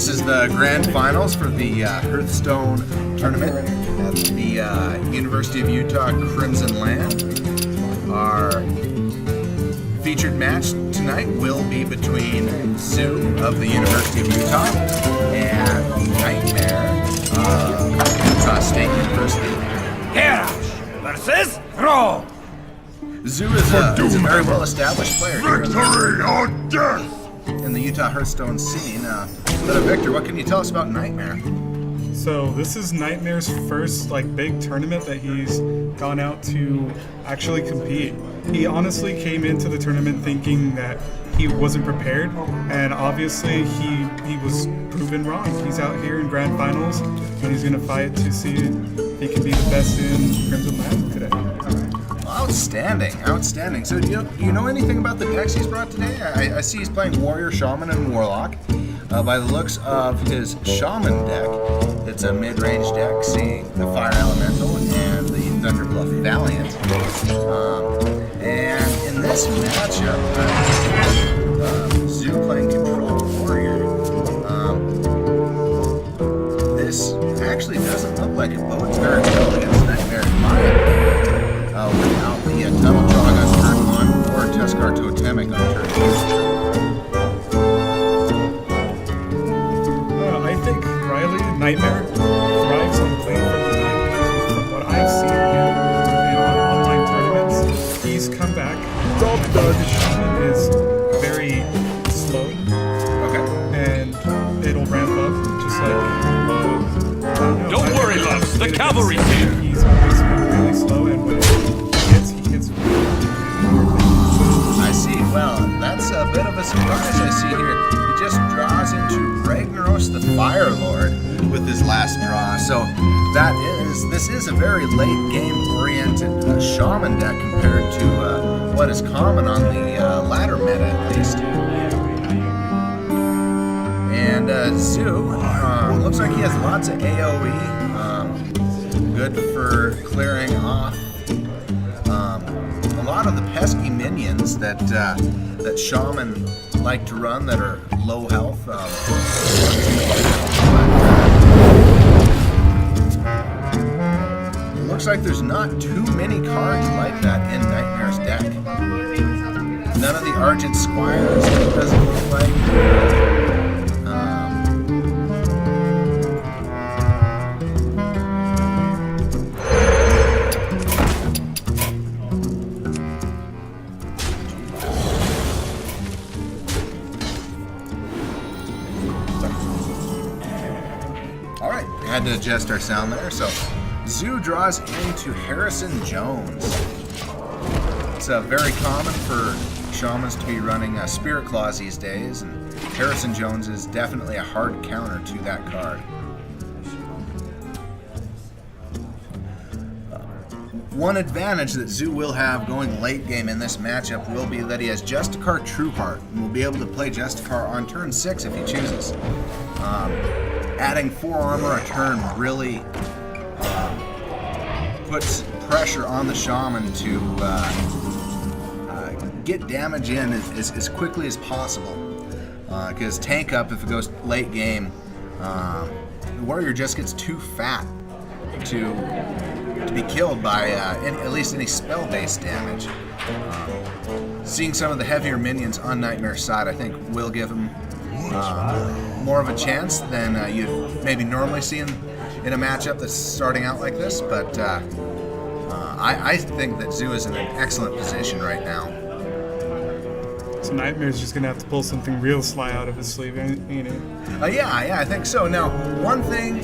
This is the grand finals for the Hearthstone tournament at the University of Utah Crimson LAN. Our featured match tonight will be between Zoo of the University of Utah and Nightmare of Utah State University. Herash versus Throw. Zoo is a very well-established player here Victory or death! in the Utah Hearthstone scene. But Victor, what can you tell us about Nightmare? So this is Nightmare's first big tournament that he's gone out to actually compete. He honestly came into the tournament thinking that he wasn't prepared, and obviously he was proven wrong. He's out here in grand finals, and he's going to fight to see if he can be the best in Crimson LAN today. Outstanding, outstanding. So do you know anything about the decks he's brought today? I see he's playing Warrior, Shaman, and Warlock. By the looks of his Shaman deck, it's a mid-range deck, seeing the Fire Elemental and the Thunderbluff Valiant. And in this matchup, Zoo playing Control Warrior. This actually doesn't look like it bodes very well against Nightmare in my opinion. Without the Tunnel Jog on turn 1 or Teskar Totemic on turn 2. I think Riley Nightmare thrives on playing from behind. From what I've seen in online tournaments, he's come back. The Shaman is very slow. Okay. And it'll ramp up just like Don't worry, loves. The cavalry's here. He's always been really slow, and when he gets I see. Well, that's a bit of a surprise I see here. He just draws into Ragnaros the Fire Lord with his last draw. So this is a very late game oriented Shaman deck compared to what is common on the latter meta at least. And Zoo looks like he has lots of AoE, good for clearing off a lot of the pesky minions that Shaman like to run that are low health. It looks like there's not too many cards like that in Nightmare's deck. None of the Argent Squires, it doesn't look like. Alright, had to adjust our sound there. So, Zoo draws into Harrison Jones. It's very common for Shamans to be running Spirit Claws these days, and Harrison Jones is definitely a hard counter to that card. One advantage that Zoo will have going late game in this matchup will be that he has Justicar Trueheart and will be able to play Justicar on turn 6 if he chooses. Adding 4 armor a turn really puts pressure on the Shaman to get damage in as quickly as possible. Because tank up, if it goes late game, the Warrior just gets too fat to be killed by at least any spell-based damage. Seeing some of the heavier minions on Nightmare's side, I think, will give him more of a chance than you'd maybe normally see in a matchup that's starting out like this. But I think that Zoo is in an excellent position right now. So Nightmare's just gonna have to pull something real sly out of his sleeve, ain't it? Yeah, I think so. Now, one thing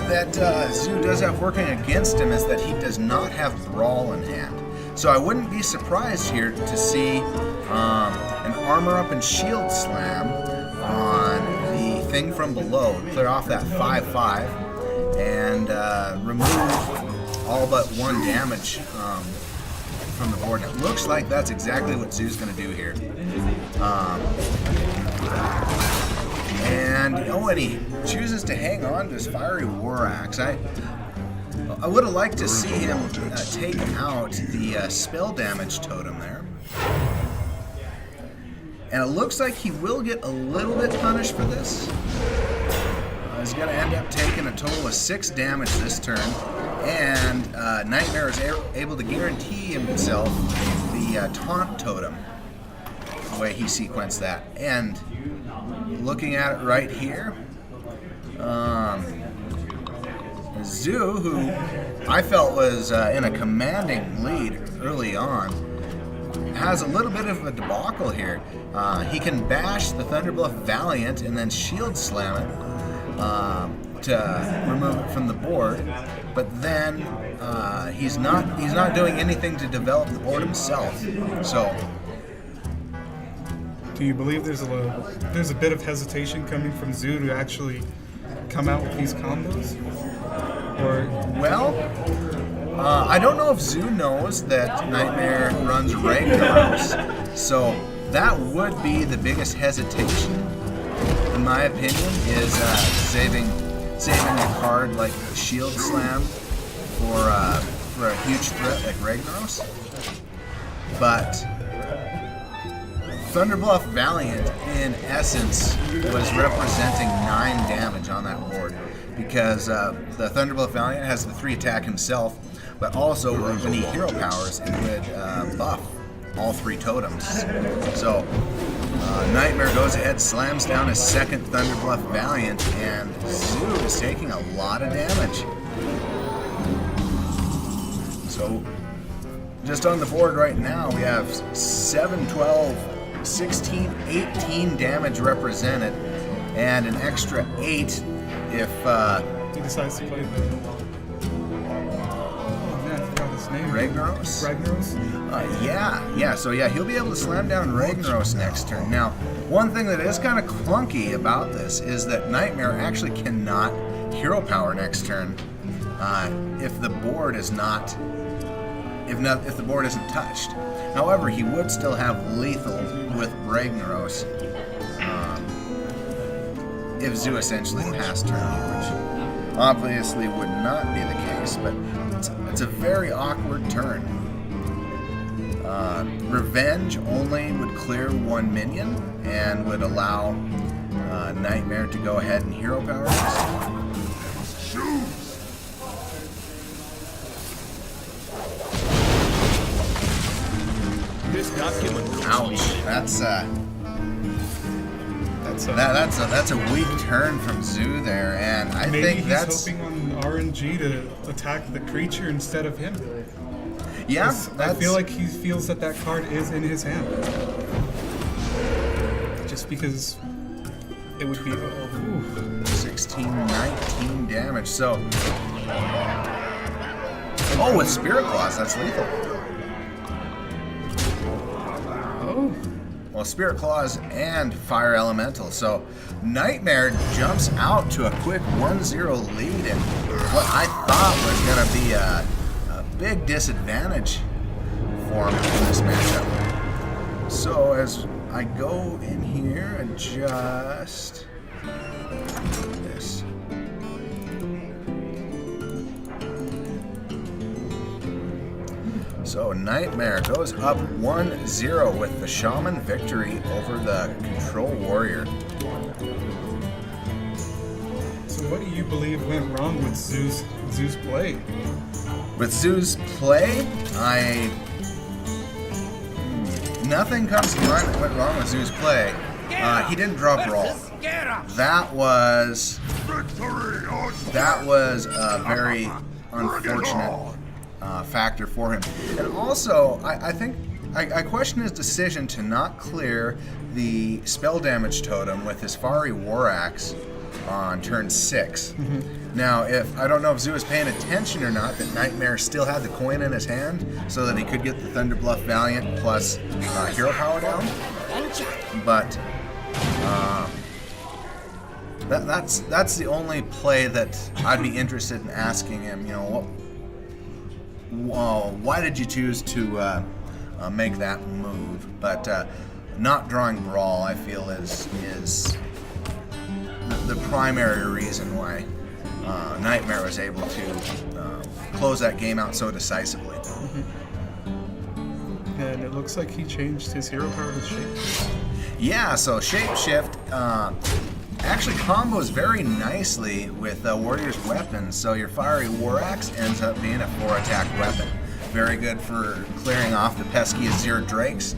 that Zoo does have working against him is that he does not have Brawl in hand. So I wouldn't be surprised here to see an Armor Up and Shield Slam on the thing from below, clear off that 5/5, and remove all but 1 damage from the board. And it looks like that's exactly what Zoo's going to do here. And he chooses to hang on to his Fiery War Axe. I would have liked to see him take out the spell damage totem there. And it looks like he will get a little bit punished for this. is going to end up taking a total of 6 damage this turn, and Nightmare is able to guarantee himself the taunt totem, the way he sequenced that. And looking at it right here, Zoo, who I felt was in a commanding lead early on, has a little bit of a debacle here. He can bash the Thunderbluff Valiant and then shield slam it to remove it from the board, but then he's not doing anything to develop the board himself. So, do you believe there's a bit of hesitation coming from Zoo to actually come out with these combos? Or well, I don't know if Zoo knows that Nightmare runs Ragnaros, so that would be the biggest hesitation, in my opinion, is saving a card like Shield Slam for a huge threat like Ragnaros. But Thunderbluff Valiant, in essence, was representing 9 damage on that board, because the Thunderbluff Valiant has the 3 attack himself, but also when he hero powers, it would buff all 3 totems. So Nightmare goes ahead, slams down his second Thunderbluff Valiant, and Zoo is taking a lot of damage. So just on the board right now, we have 7, 12, 16, 18 damage represented, and an extra 8 if he decides to play the... Name? Ragnaros? Yeah. So he'll be able to slam down Ragnaros next turn. Now, one thing that is kind of clunky about this is that Nightmare actually cannot hero power next turn if the board is not, if the board isn't touched. However, he would still have lethal with Ragnaros if Zoo essentially passed turn, which obviously would not be the case, but it's a very awkward turn. Revenge only would clear 1 minion and would allow Nightmare to go ahead and hero power this. This document. Ouch! That's a weak turn from Zoo there, and I think that's hoping on RNG to attack the creature instead of him. Yeah, I feel like he feels that card is in his hand, just because it would be 16, 19 damage. So, with Spirit Claws, that's lethal. Well, Spirit Claws and Fire Elemental. So Nightmare jumps out to a quick 1-0 lead, and what I thought was going to be a big disadvantage for him in this matchup. So as I go in here and just this. So Nightmare goes up 1-0 with the Shaman victory over the Control Warrior. So what do you believe went wrong with Zoo's play? With Zoo's play, nothing comes to mind that went wrong with Zoo's play. He didn't draw Brawl. That was a very unfortunate factor for him. And also, I think I question his decision to not clear the spell damage totem with his Fiery War Axe on turn 6. Now, I don't know if Zoo was paying attention or not, that Nightmare still had the coin in his hand so that he could get the Thunderbluff Valiant plus hero power down. But that's the only play that I'd be interested in asking him. You know, why did you choose to make that move? But not drawing Brawl, I feel, is the primary reason why Nightmare was able to close that game out so decisively. And it looks like he changed his hero power to Shape. Yeah, so Shapeshift actually combos very nicely with Warrior's weapons. So your Fiery War Axe ends up being a 4-attack weapon. Very good for clearing off the pesky Azure Drakes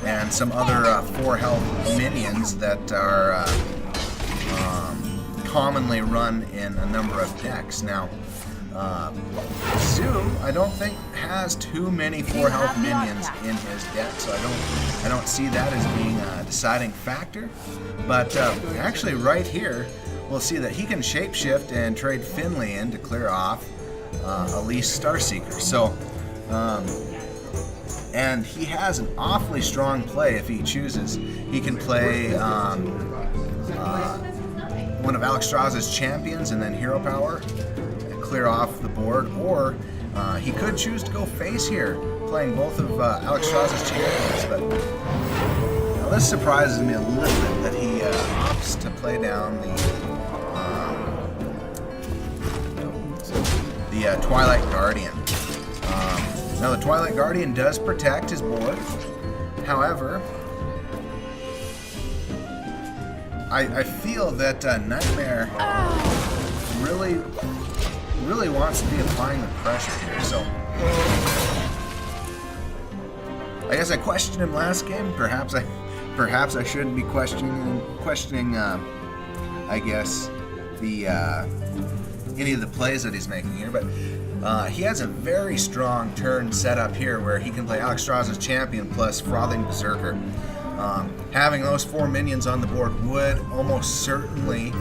and some other 4-health minions that are commonly run in a number of decks. Now, Zoo, I don't think has too many 4-health minions in his deck, so I don't see that as being a deciding factor. But actually, right here, we'll see that he can shapeshift and trade Finley in to clear off Elise Starseeker. So, and he has an awfully strong play if he chooses. He can play one of Alex Strauss's champions and then Hero Power, clear off the board, or he could choose to go face here, playing both of Alex Strauss's champions. But now this surprises me a little bit that he opts to play down the Twilight Guardian. Now the Twilight Guardian does protect his board. However, I feel that Nightmare really wants to be applying the pressure here. So I guess I questioned him last game. Perhaps I shouldn't be questioning I guess the any of the plays that he's making here, but he has a very strong turn set up here where he can play Alex Strauss's champion plus Frothing Berserker. Having those 4 minions on the board would almost certainly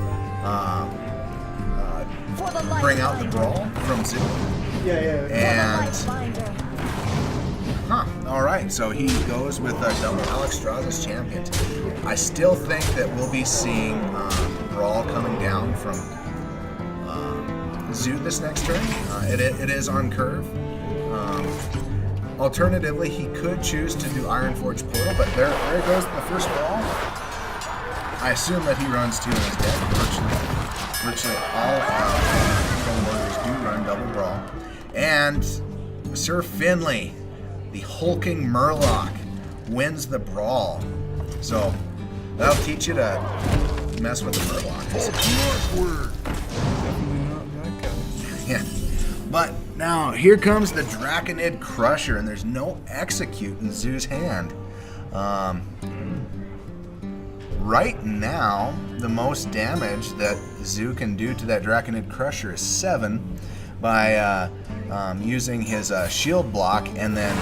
bring out the brawl from Zoo. And alright, so he goes with double Alex Strauss's champions. I still think that we'll be seeing brawl coming down from Zoo this next turn. It is on curve. Alternatively, he could choose to do Ironforge Portal, but there goes the first brawl. I assume that he runs 2 in his deck. Virtually all warriors do run double brawl. And Sir Finley, the hulking Murloc, wins the brawl. So that'll teach you to mess with the Murloc. Yeah. But now here comes the Draconid Crusher, and there's no execute in Zoo's hand. Right now, the most damage that Zoo can do to that Draconid Crusher is 7 by using his shield block and then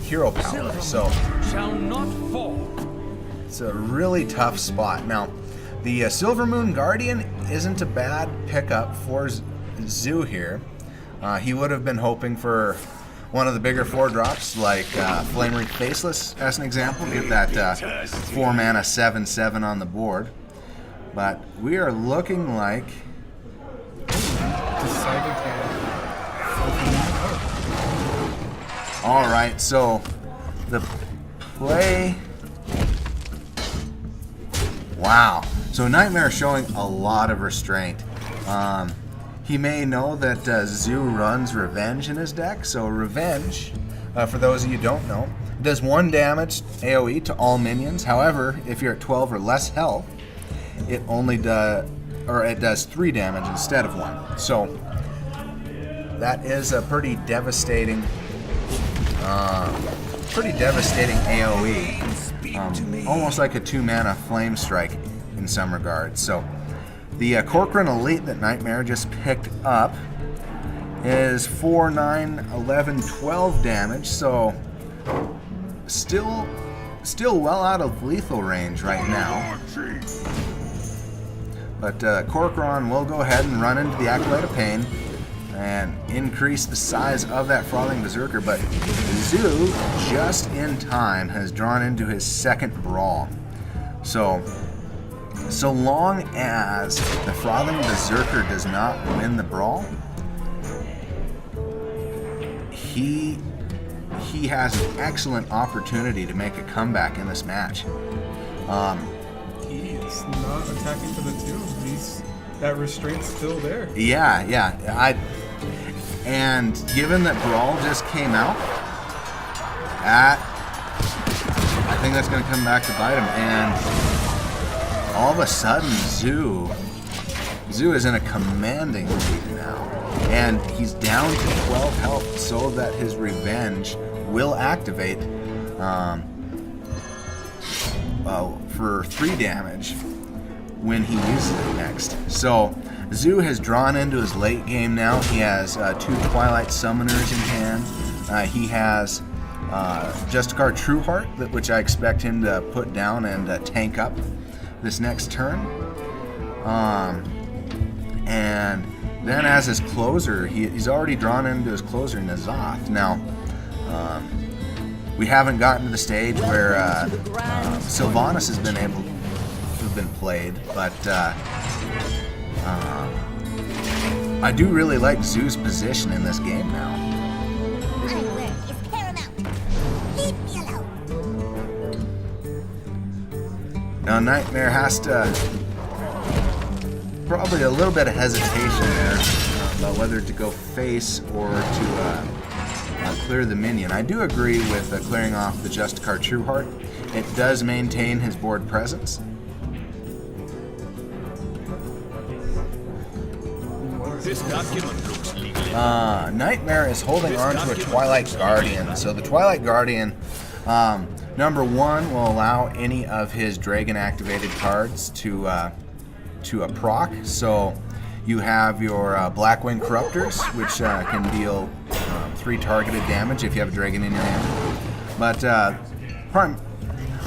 hero power. So shall not fall. It's a really tough spot. Now, the Silver Moon Guardian isn't a bad pickup for Zoo here. He would have been hoping for one of the bigger 4-drops like Flamery Faceless as an example, get that 4-mana 7/7 on the board. But we are looking like alright, so the play, wow, so Nightmare showing a lot of restraint. He may know that Zoo runs Revenge in his deck, so Revenge, for those of you who don't know, does 1 damage AoE to all minions. However, if you're at 12 or less health, it does 3 damage instead of 1. So that is a pretty devastating AoE, almost like a 2-mana Flame Strike in some regards. So the Corcoran Elite that Nightmare just picked up is 4, 9, 11, 12 damage, so still well out of lethal range right now. But Corcoran will go ahead and run into the Acolyte of Pain and increase the size of that Frothing Berserker, but Zoo, just in time, has drawn into his 2nd brawl. So long as the Frothing Berserker does not win the brawl, he has an excellent opportunity to make a comeback in this match. He's not attacking for the 2. That restraint's still there. Yeah. And given that Brawl just came out, I think that's going to come back to bite him. And all of a sudden, Zoo is in a commanding lead now. And he's down to 12 health so that his revenge will activate for 3 damage when he uses it next. So Zoo has drawn into his late game now. He has 2 Twilight Summoners in hand. He has Justicar Trueheart, which I expect him to put down and tank up this next turn. And then as his closer, he's already drawn into his closer, N'Zoth. Now, we haven't gotten to the stage where Sylvanas has been able to have been played, but I do really like Zoo's position in this game now. My word is paramount. Leave me alone. Now Nightmare has to, probably a little bit of hesitation there about whether to go face or to clear the minion. I do agree with clearing off the Justicar Trueheart. It does maintain his board presence. This document looks legally. Nightmare is holding on to a Twilight Guardian. So the Twilight Guardian, number 1, will allow any of his dragon activated cards to a proc. So you have your Blackwing Corruptors, which can deal 3 targeted damage if you have a dragon in your hand. But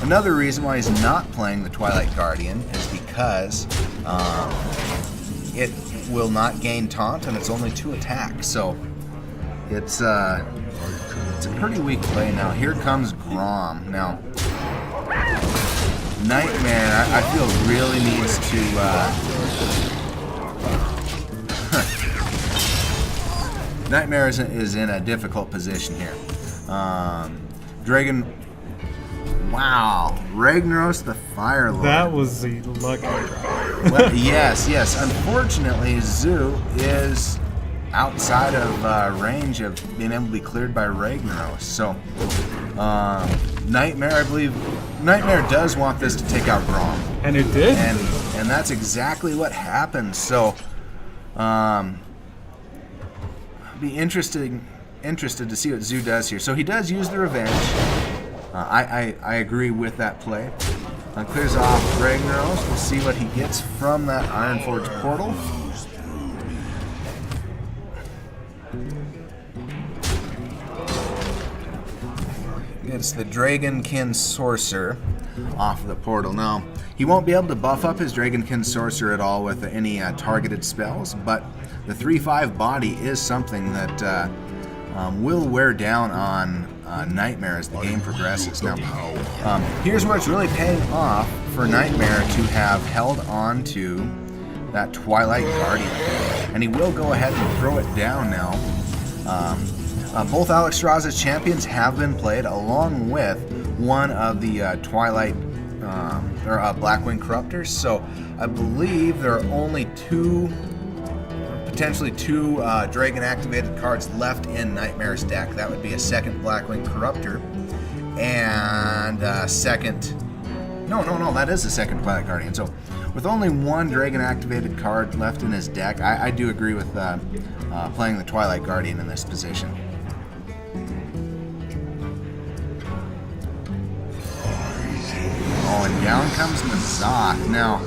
another reason why he's not playing the Twilight Guardian is because it will not gain taunt, and it's only 2 attacks. So it's a pretty weak play. Now here comes Grom. Now Nightmare, I feel really needs to. Nightmare is in a difficult position here. Dragon. Wow, Ragnaros the Fire Lord. That was the lucky draw. Well, yes. Unfortunately, Zoo is outside of range of being able to be cleared by Ragnaros. So, Nightmare, I believe, Nightmare does want this to take out Grom. And it did? And that's exactly what happened. So, be interested to see what Zoo does here. So he does use the revenge. I agree with that play. Clears off Ragnaros. We'll see what he gets from that Ironforge portal. Gets the Dragonkin Sorcerer off the portal. Now, he won't be able to buff up his Dragonkin Sorcerer at all with any targeted spells, but the 3/5 body is something that will wear down on Nightmare as the game progresses. Now, here's where it's really paying off for Nightmare to have held on to that Twilight Guardian. And he will go ahead and throw it down now. Both Alex Straza's champions have been played, along with one of the Twilight or Blackwing Corruptors. So I believe there are only potentially two Dragon activated cards left in Nightmare's deck. That would be a second Blackwing Corruptor and a second. No, that is the second Twilight Guardian. So with only one Dragon activated card left in his deck, I do agree with playing the Twilight Guardian in this position. Oh, and down comes N'Zoth. Now,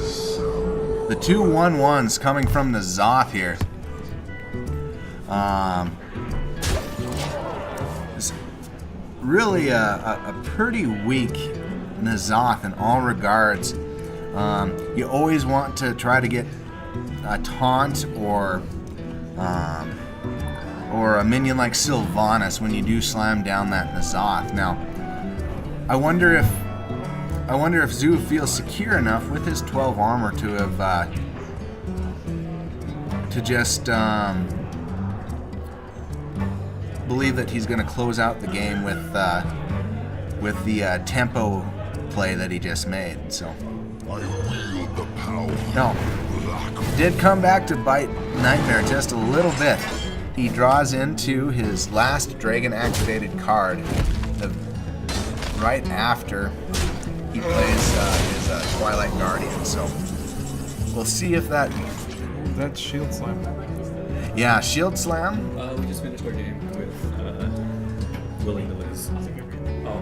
the two 1/1s coming from N'Zoth here. It's really a pretty weak N'Zoth in all regards. You always want to try to get a taunt or a minion like Sylvanas when you do slam down that N'Zoth. Now, I wonder if Zoo feels secure enough with his 12 armor to have to just believe that he's going to close out the game with the tempo play that he just made. So, no, did come back to bite Nightmare just a little bit. He draws into his last Dragon activated card right after he plays his Twilight Guardian. So we'll see if that. That's Shield Slam. Yeah, Shield Slam. We just finished our game with Willing to Lose. Oh,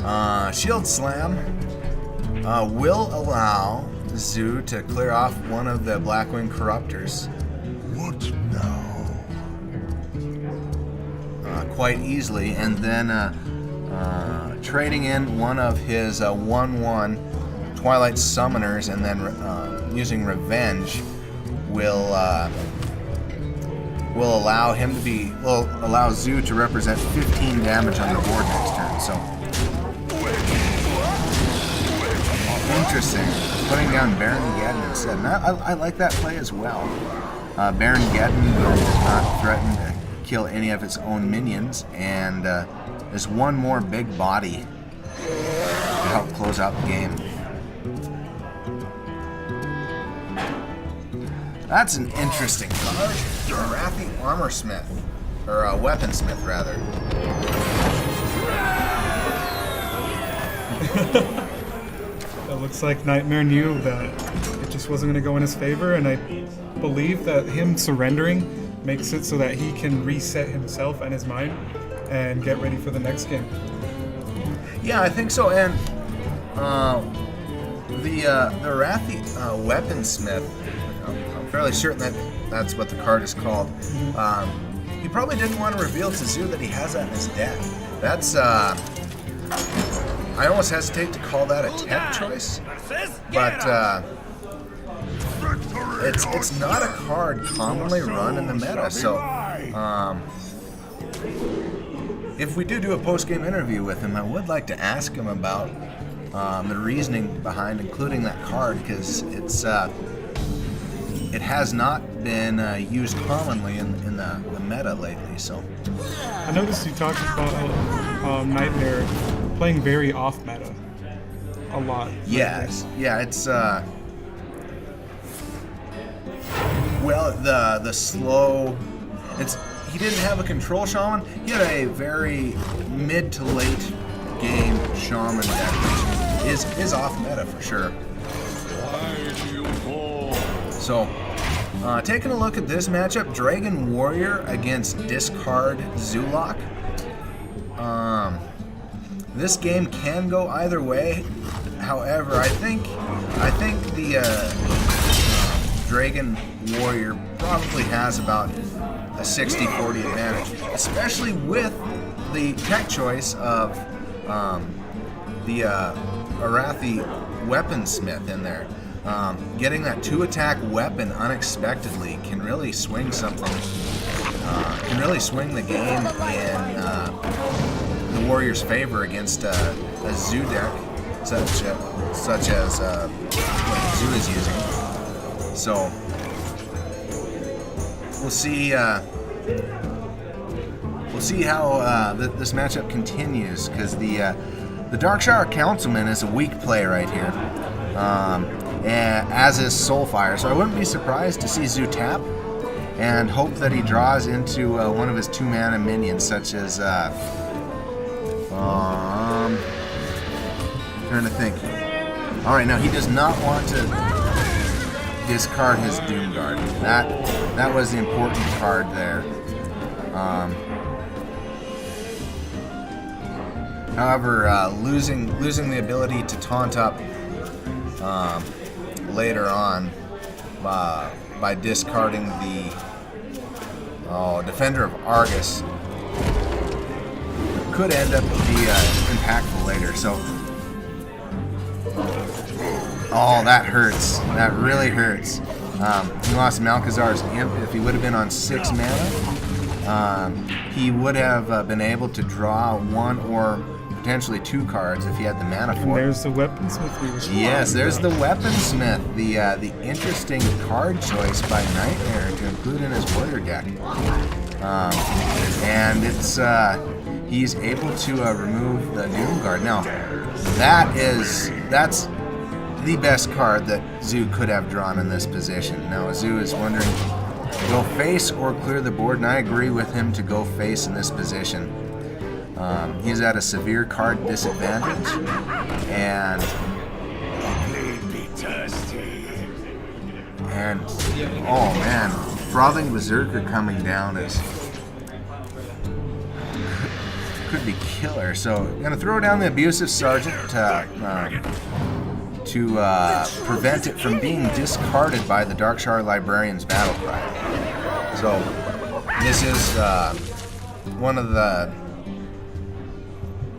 okay. Shield Slam will allow Zoo to clear off one of the Blackwing Corruptors. What now? Quite easily, and then trading in one of his 1/1 Twilight Summoners, and then using Revenge will allow Zoo to represent 15 damage on the board next turn. So interesting. Putting down Baron Geddon instead. And I like that play as well. Baron Geddon does not threaten to kill any of its own minions, and there's one more big body to help close out the game. That's an interesting card. Wrathy Armorsmith, or Weaponsmith rather. It looks like Nightmare knew that it just wasn't going to go in his favor, and I believe that him surrendering makes it so that he can reset himself and his mind and get ready for the next game. Yeah, I think so. And the Wrathy Weaponsmith, I'm fairly certain that that's what the card is called. He probably didn't want to reveal to Zoo that he has that in his deck. That's I almost hesitate to call that a tech choice, but it's not a card commonly run in the meta. So if we do a post-game interview with him, I would like to ask him about the reasoning behind including that card, because it has not been used commonly in the meta lately. So I noticed you talked about Nightmare playing very off meta a lot. yes, yeah, it's well, the slow. He didn't have a control shaman. He had a very mid to late game shaman deck, which is off meta for sure. So, taking a look at this matchup, Dragon Warrior against Discard Zulok. This game can go either way. However, I think the Dragon Warrior probably has about a 60-40 advantage, especially with the tech choice of the Wrathy Weaponsmith in there. Getting that 2-attack weapon unexpectedly can really swing something. Can really swing the game in the Warriors' favor against a Zoo deck, such as what Zoo is using. So we'll see. We'll see how this matchup continues, because the Darkshire Councilman is a weak play right here, as is Soulfire. So I wouldn't be surprised to see Zoo tap and hope that he draws into one of his 2-mana minions, such as trying to think. All right, now he does not want to discard his Doomguard. That was the important card there. However, losing the ability to taunt up later on by discarding the Defender of Argus could end up to be impactful later. So, that hurts. That really hurts. He lost Malkazar's Imp. If he would have been on 6 mana, he would have been able to draw 1 or potentially 2 cards if he had the mana for it. And there's the Weaponsmith we were talking Yes, there's about. the Weaponsmith, the interesting card choice by Nightmare to include in his warrior deck. And it's he's able to remove the Doomguard. Now, that's the best card that Zoo could have drawn in this position. Now, Zoo is wondering, go face or clear the board, and I agree with him to go face in this position. He's at a severe card disadvantage, and oh man, Frothing Berserker coming down could be killer. So I'm gonna throw down the Abusive Sergeant to prevent it from being discarded by the Darkshire Librarian's battle cry. So this is one of the,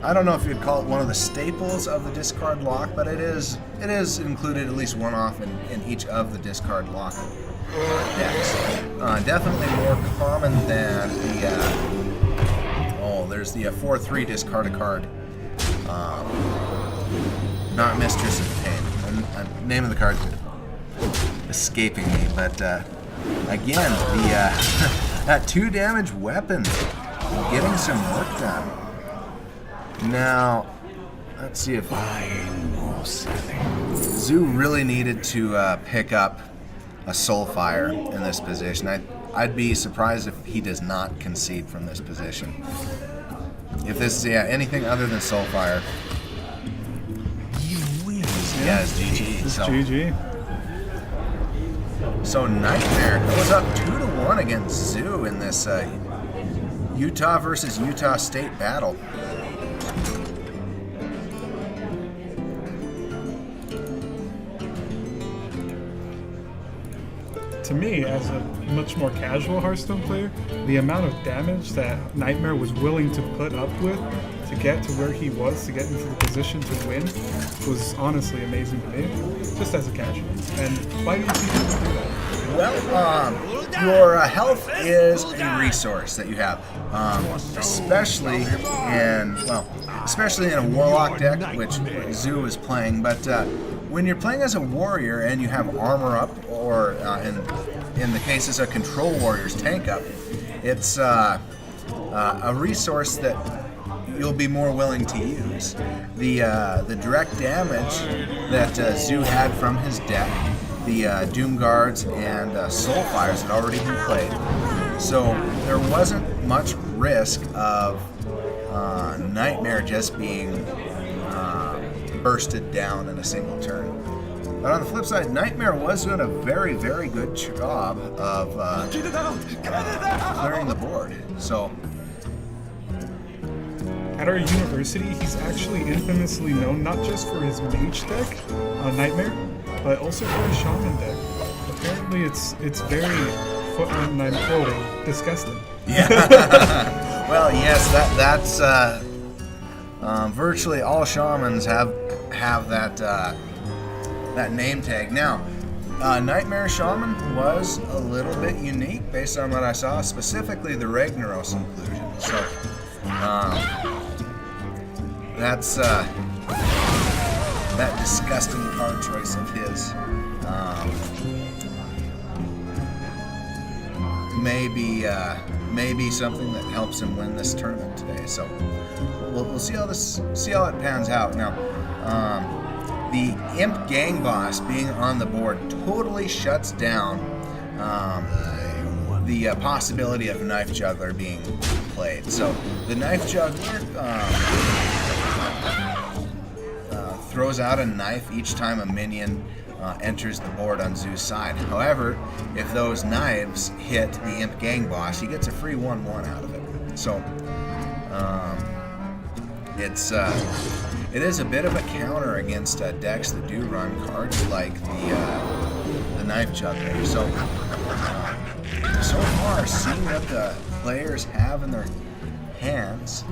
I don't know if you'd call it one of the staples of the discard lock, but it is included at least one off in each of the discard lock decks. Definitely more common than the there's the 4/3 discard a card. Not Mistress of Pain. Name of the card's escaping me, but again, the that 2 damage weapon getting some work done. Now, let's see if Zoo really needed to pick up a Soulfire in this position. I'd be surprised if he does not concede from this position. If this is anything other than Soulfire, it's GG. It's GG. So Nightmare goes up 2-1 against Zoo in this Utah versus Utah State battle. To me, as a much more casual Hearthstone player, the amount of damage that Nightmare was willing to put up with to get to where he was, to get into the position to win, was honestly amazing to me, just as a casual. And why do you think he would do that? Well, your health is a resource that you have, especially in a Warlock deck, which Zoo is playing. But when you're playing as a warrior and you have armor up, or in the cases of Control Warriors, tank up, it's a resource that you'll be more willing to use. The direct damage that Zoo had from his deck, the Doom Guards and Soulfires had already been played, so there wasn't much risk of Nightmare just being bursted down in a single turn. But on the flip side, Nightmare was doing a very, very good job of clearing the board. So at our university, he's actually infamously known not just for his mage deck, Nightmare, but also for his shaman deck. Apparently, it's very, and I'm quoting, disgusting. Yeah. Well, yes, that's virtually all shamans have that name tag. Now, Nightmare Shaman was a little bit unique based on what I saw, specifically the Ragnaros inclusion. So that's that disgusting card choice of his maybe something that helps him win this tournament today. So we'll see how it pans out. Now, the Imp Gang Boss being on the board totally shuts down the possibility of Knife Juggler being played. So the Knife Juggler throws out a knife each time a minion enters the board on Zoo's side. However, if those knives hit the Imp Gang Boss, he gets a free 1/1 out of it. So it is a bit of a counter against decks that do run cards like the Knife Juggler. So far, seeing what the players have in their hands,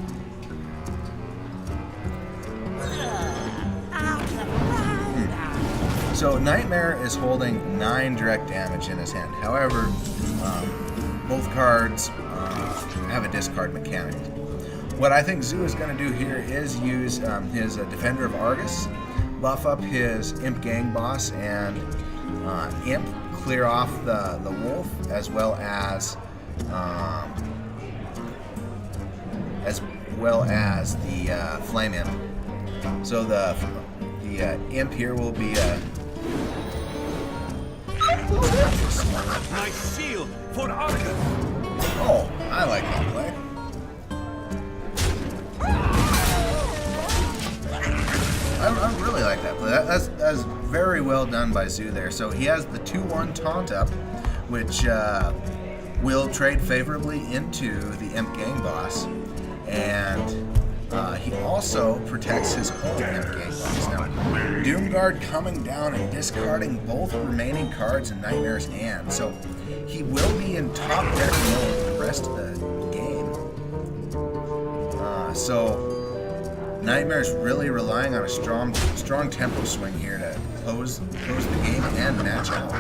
so Nightmare is holding 9 direct damage in his hand. However, both cards have a discard mechanic. What I think Zoo is going to do here is use his Defender of Argus, buff up his Imp Gang Boss, and Imp, clear off the Wolf, as well as the Flame Imp. So the Imp here will be My seal for Argus. oh, I like that play. I really like that play. That's very well done by Zoo there. So he has the 2-1 taunt up, which will trade favorably into the Imp Gang boss, and he also protects his own Imp Gang boss. Now, Doomguard coming down and discarding both remaining cards in Nightmare's hand, so he will be in top deck mode the rest of the game. So Nightmare's really relying on a strong tempo swing here to close the game and match out.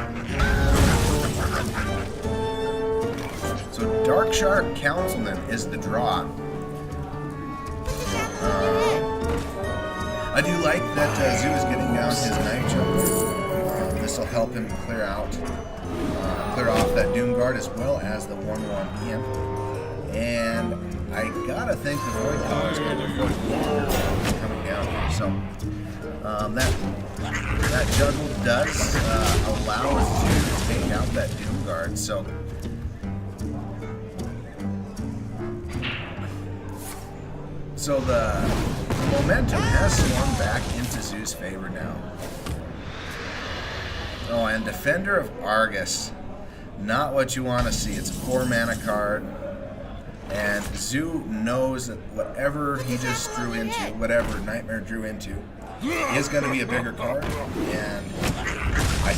So Dark Shark Councilman is the draw. I do like that Zoo is getting down his Night Jump. This will help him clear off that Doomguard as well as the 1/1 Imp. And I gotta think the Void Collar is going to be coming down here. So that juggle does allow us to take out that Doomguard. So the momentum has swung back into Zoo's favor now. Oh, and Defender of Argus. Not what you want to see. It's a 4-mana card. And Zoo knows that whatever he just drew into, whatever Nightmare drew into, is going to be a bigger card. And I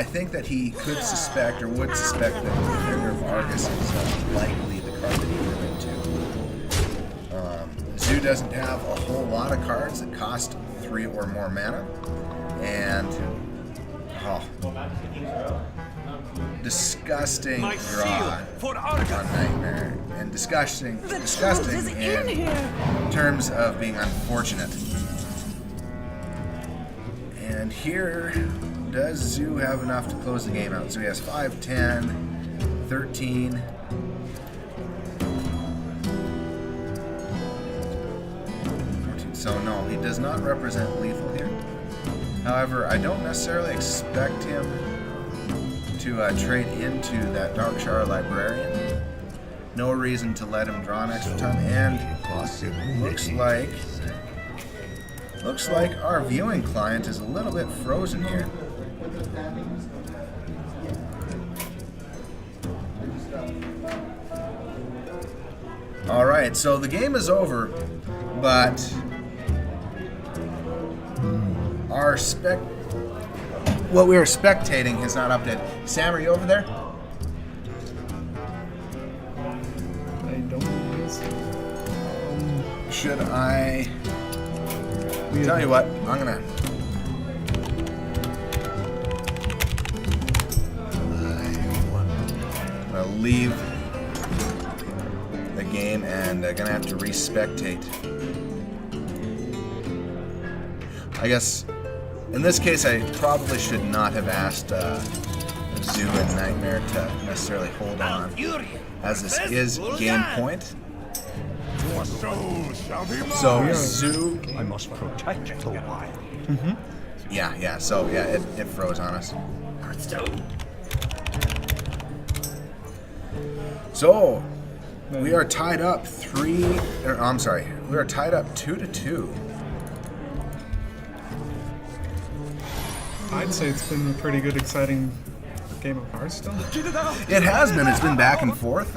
think that he could suspect or would suspect that Defender of Argus is likely the card that he drew into. Zoo doesn't have a whole lot of cards that cost 3 or more mana, and disgusting draw on Nightmare, and disgusting in terms of being unfortunate. And here, does Zoo have enough to close the game out? So he has 5, 10, 13. So no, he does not represent lethal here. However, I don't necessarily expect him to trade into that Darkshire Librarian. No reason to let him draw an extra time, and looks like our viewing client is a little bit frozen here. All right, so the game is over, but what we are spectating is not updated. Sam, are you over there? I don't know. Should I tell you what? I'm gonna leave the game and gonna have to respectate. I guess in this case I probably should not have asked Zoo and Nightmare to necessarily hold on, as this is game point. So Zoo, I must protect the wild. yeah. So yeah, it froze on us. Hearthstone. So we are tied up we are tied up 2-2. I'd say it's been a pretty good, exciting game of Hearthstone. It has been. It's been back and forth.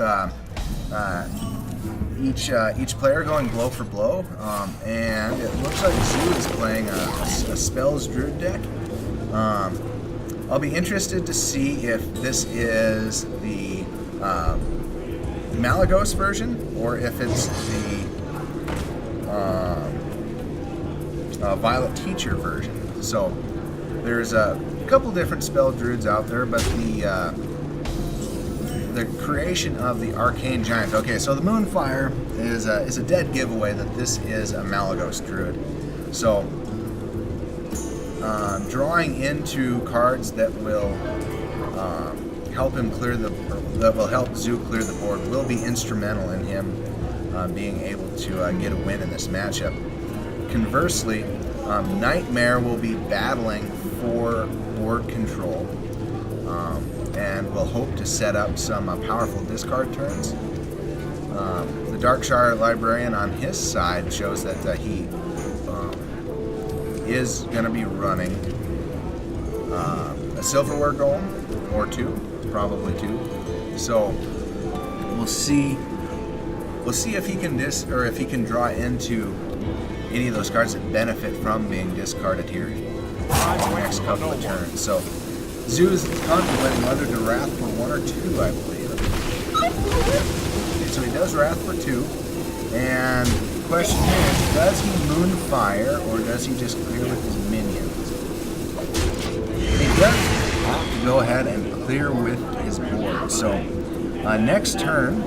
Each player going blow for blow, and it looks like Zoo is playing a Spells Druid deck. I'll be interested to see if this is the Malagos version or if it's the Violet Teacher version. So there's a couple different spell druids out there, but the creation of the Arcane Giant. Okay, so the Moonfire is a dead giveaway that this is a Malagos druid. So drawing into cards that will help him that will help Zoo clear the board will be instrumental in him being able to get a win in this matchup. Conversely, Nightmare will be battling for board control, and will hope to set up some powerful discard turns. The Darkshire Librarian on his side shows that he is going to be running a Silverware Golem or two, probably two. So we'll see. We'll see if he can if he can draw into any of those cards that benefit from being discarded here in the next couple of turns. So Zoo's contemplating whether to Wrath for 1 or 2, I believe. Okay, so he does Wrath for 2, and the question is, does he Moonfire or does he just clear with his minions? He does have to go ahead and clear with his board. So next turn,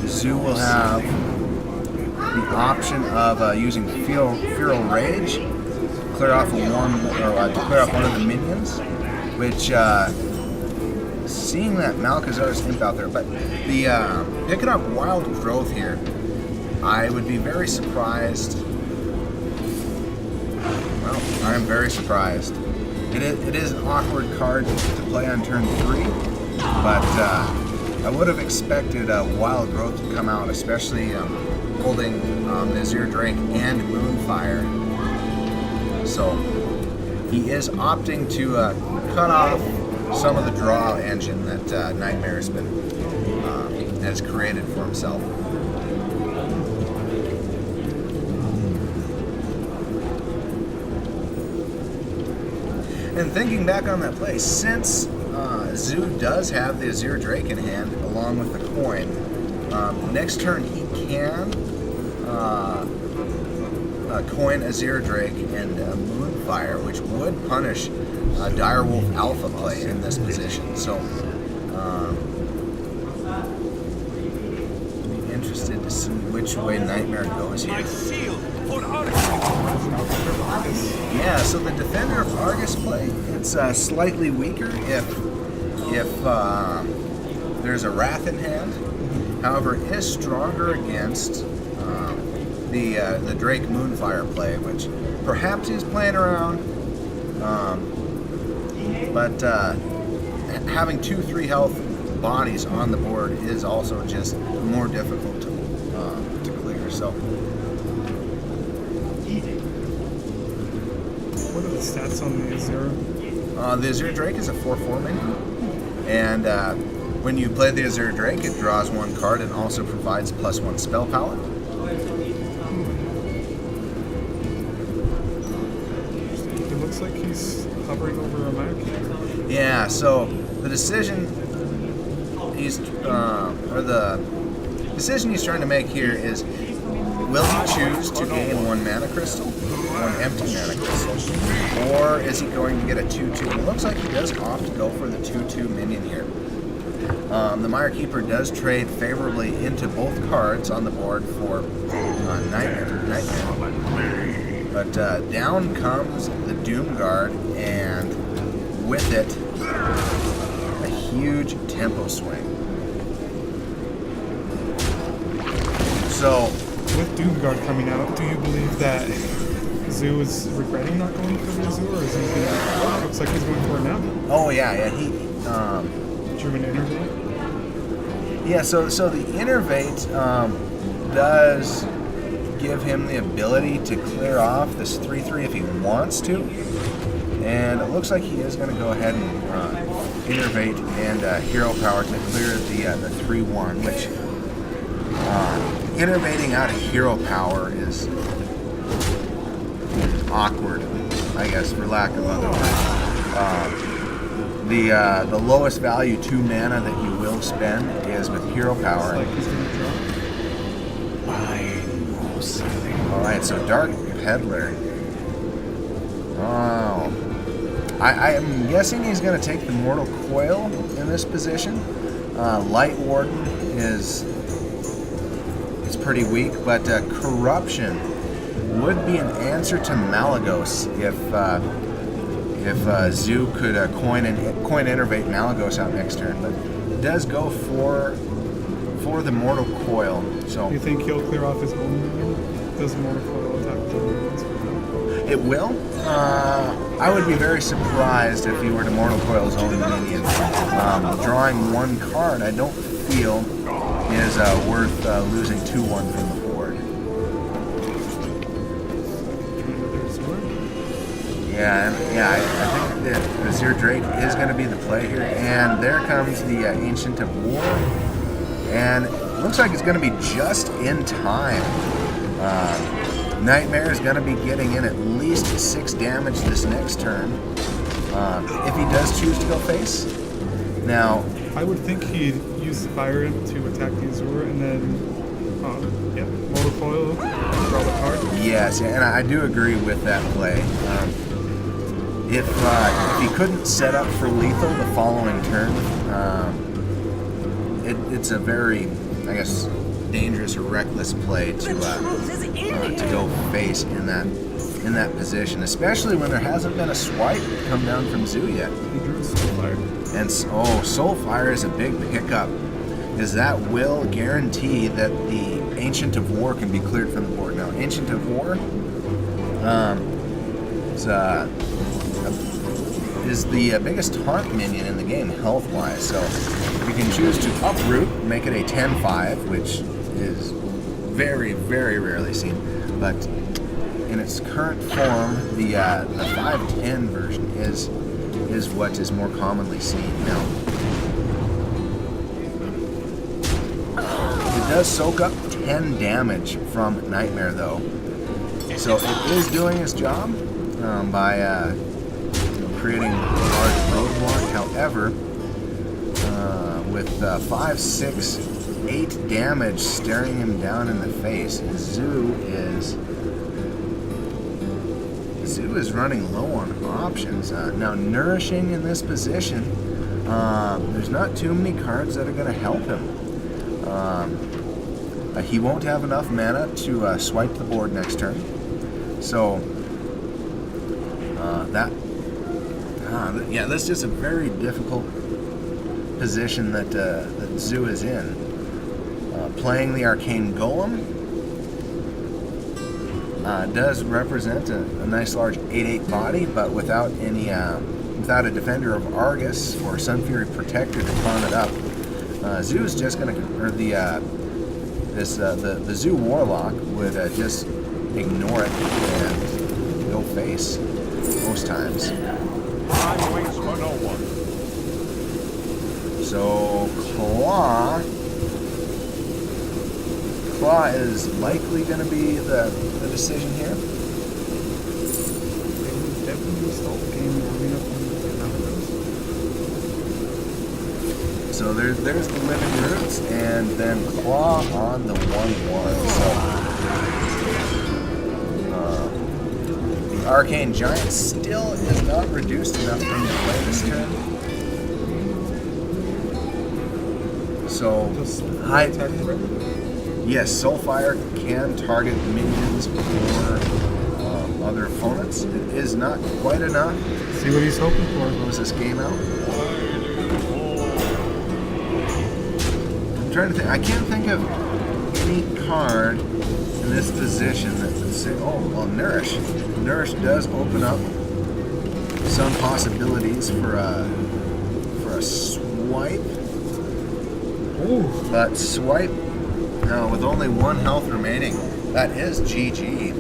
Zoo will have the option of using Feral Rage, clear off to clear off one of the minions, which seeing that Malchezaar's imp out there, but the picking up Wild Growth here, I would be very surprised. Well, I am very surprised. It is an awkward card to play on turn 3, but I would have expected Wild Growth to come out, especially holding the Azure Drake and Moonfire. So he is opting to cut off some of the draw engine that Nightmare has created for himself. And thinking back on that play, since Zoo does have the Azure Drake in hand along with the coin, next turn he can coin Azure Drake and Moonfire, which would punish Direwolf Alpha play in this position. So be interested to see which way Nightmare goes here. Yeah, so the Defender of Argus play, it's slightly weaker if there's a Wrath in hand. However, it is stronger against the Drake Moonfire play, which perhaps he's playing around. But having 2-3 health bodies on the board is also just more difficult to clear. So. What are the stats on the Azure? The Azure Drake is a 4/4 minion, and when you play the Azure Drake, it draws 1 card and also provides +1 spell power. It looks like he's hovering over a Mire. Yeah. So the decision he's trying to make here is, will he choose to gain 1 mana crystal, 1 empty mana crystal, or is he going to get a 2/2? It looks like he does opt to go for the 2/2 minion here. The Mire Keeper does trade favorably into both cards on the board for Nightmare. But down comes the Doom Guard, and with it, a huge tempo swing. So, with Doom Guard coming out, do you believe that Zoo is regretting not going for the Azure, or is he going looks like he's going for it now? Oh yeah, he German Innervate? Yeah, so the Innervate does give him the ability to clear off this 3/3 if he wants to, and it looks like he is going to go ahead and Innervate and Hero Power to clear the 3/1, which innervating out of Hero Power is awkward, I guess, for lack of other words. The lowest value 2 mana that you will spend is with Hero Power. Alright, so Dark Peddler. Oh. I am guessing he's going to take the Mortal Coil in this position. Light Warden is pretty weak, but Corruption would be an answer to Malagos if Zoo could coin Innervate Malagos out next turn, but it does go for the Mortal Coil. So you think he'll clear off his own minion? Does Mortal Coil attack the minions? It will. I would be very surprised if he were to Mortal Coil his own minion. Drawing 1 card, I don't feel is worth losing 2-1 from the board. Yeah, I think that Azure Drake is going to be the play here. And there comes the Ancient of War. And it looks like it's going to be just in time. Nightmare is going to be getting in at least 6 damage this next turn. If he does choose to go face. Now, I would think he'd use the Fire Imp to attack the Azure and then, yeah, roll the foil, draw the card. yes, and I do agree with that play. If he couldn't set up for lethal the following turn, it's a very, I guess, dangerous or reckless play to go face in that position, especially when there hasn't been a swipe come down from Zoo yet. He drew Soulfire. And Soulfire is a big pickup, because that will guarantee that the Ancient of War can be cleared from the board. Now, Ancient of War is the biggest taunt minion in the game health-wise, so you can choose to uproot, make it a 10-5, which is very, very rarely seen, but in its current form, the 5-10 version is what is more commonly seen. Now, it does soak up 10 damage from Nightmare, though, so it is doing its job by creating a large roadblock. However, with 5, 6, 8 damage staring him down in the face, Zoo is running low on options. Now, Nourishing in this position, there's not too many cards that are going to help him. He won't have enough mana to swipe the board next turn. So, that's just a very difficult position that Zoo is in. Playing the Arcane Golem does represent a nice large 8/8 body, but without a Defender of Argus or Sunfury Protector to pawn it up, Zoo is just going to, or the Zoo Warlock would just ignore it and go face most times. Time waits for no one. So Claw is likely going to be the decision here. They would definitely stall the game long enough to get out of those. So there's the Living Roots, and then Claw on the 1/1. So the Arcane Giant still is not reduced enough for him to play this turn. So yes, Soulfire can target minions or other opponents. It is not quite enough. See what he's hoping for. Close this game out. I'm trying to think. I can't think of any card in this position that would say, oh, well, Nourish. Nourish does open up some possibilities for a swipe. Ooh. But swipe, with only 1 health remaining, that is GG.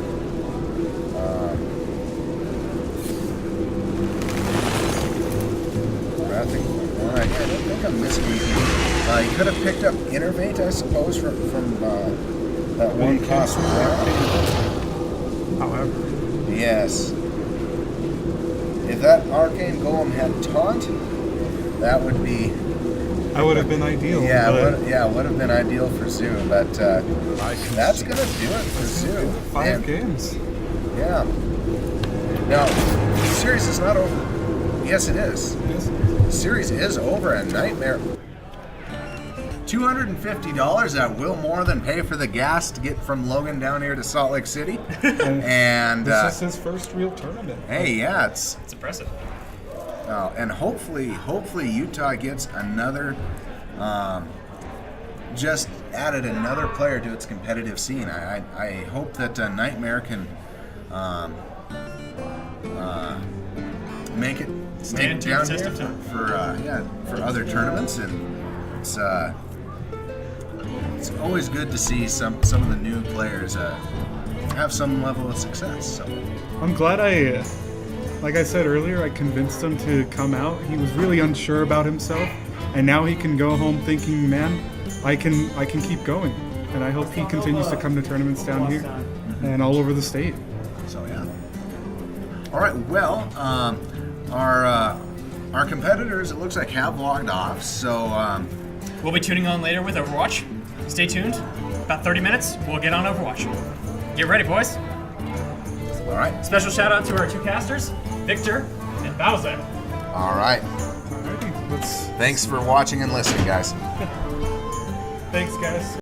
I don't think I'm missing anything. You could have picked up Innervate, I suppose, from that 1 cost. However, yes. If that Arcane Golem had Taunt, that would be... that would have been ideal. Yeah, it would have been ideal for Zoo, but that's going to do it for Zoo. 5 games. Yeah. Now, the series is not over. Yes, it is. The series is over, and Nightmare... $250, that will more than pay for the gas to get from Logan down here to Salt Lake City. And this is his first real tournament. hey, yeah, it's impressive. and hopefully Utah gets another, just added another player to its competitive scene. I hope that Nightmare can make it stick down here for other tournaments, and it's it's always good to see some of the new players have some level of success. So I'm glad like I said earlier, I convinced him to come out. He was really unsure about himself, and now he can go home thinking, man, I can keep going. And I hope he continues to come to tournaments down here and all over the state. So yeah. All right. Well, our competitors, it looks like, have logged off. So We'll be tuning on later with Overwatch. Stay tuned. About 30 minutes, we'll get on Overwatch. Get ready, boys. all right. Special shout out to our two casters, Victor and Bowser. All right. Alrighty, let's. Thanks for watching and listening, guys. Thanks, guys.